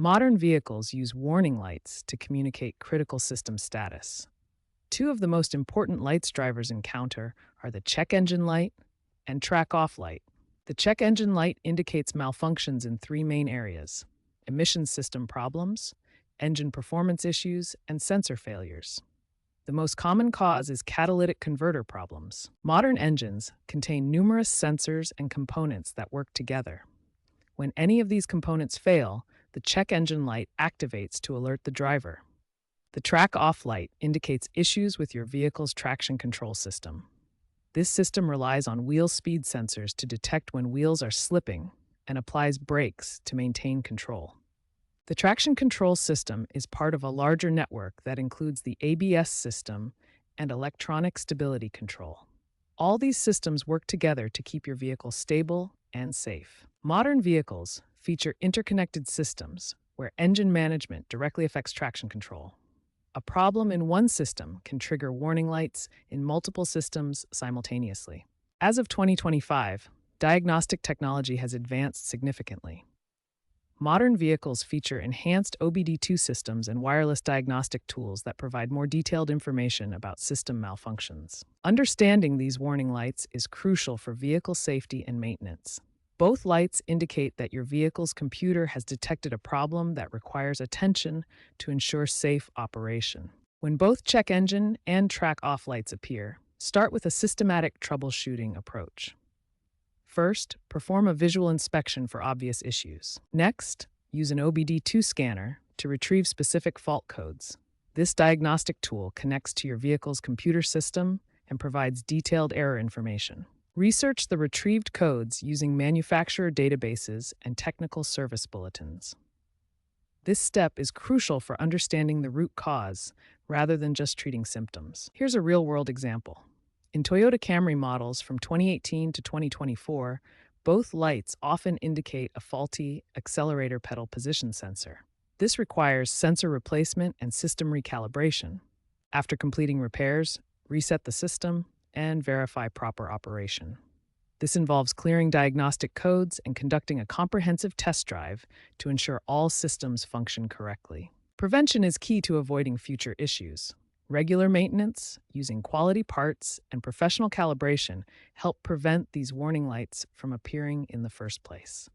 Modern vehicles use warning lights to communicate critical system status. Two of the most important lights drivers encounter are the check engine light and track off light. The check engine light indicates malfunctions in three main areas: emissions system problems, engine performance issues, and sensor failures. The most common cause is catalytic converter problems. Modern engines contain numerous sensors and components that work together. When any of these components fail, the check engine light activates to alert the driver. The track off light indicates issues with your vehicle's traction control system. This system relies on wheel speed sensors to detect when wheels are slipping and applies brakes to maintain control. The traction control system is part of a larger network that includes the ABS system and electronic stability control. All these systems work together to keep your vehicle stable and safe. Modern vehicles feature interconnected systems where engine management directly affects traction control. A problem in one system can trigger warning lights in multiple systems simultaneously. As of 2025, diagnostic technology has advanced significantly. Modern vehicles feature enhanced OBD2 systems and wireless diagnostic tools that provide more detailed information about system malfunctions. Understanding these warning lights is crucial for vehicle safety and maintenance. Both lights indicate that your vehicle's computer has detected a problem that requires attention to ensure safe operation. When both check engine and track off lights appear, start with a systematic troubleshooting approach. First, perform a visual inspection for obvious issues. Next, use an OBD2 scanner to retrieve specific fault codes. This diagnostic tool connects to your vehicle's computer system and provides detailed error information. Research the retrieved codes using manufacturer databases and technical service bulletins. This step is crucial for understanding the root cause rather than just treating symptoms. Here's a real-world example. In Toyota Camry models from 2018 to 2024, both lights often indicate a faulty accelerator pedal position sensor. This requires sensor replacement and system recalibration. After completing repairs, reset the system and verify proper operation. This involves clearing diagnostic codes and conducting a comprehensive test drive to ensure all systems function correctly. Prevention is key to avoiding future issues. Regular maintenance, using quality parts, and professional calibration help prevent these warning lights from appearing in the first place.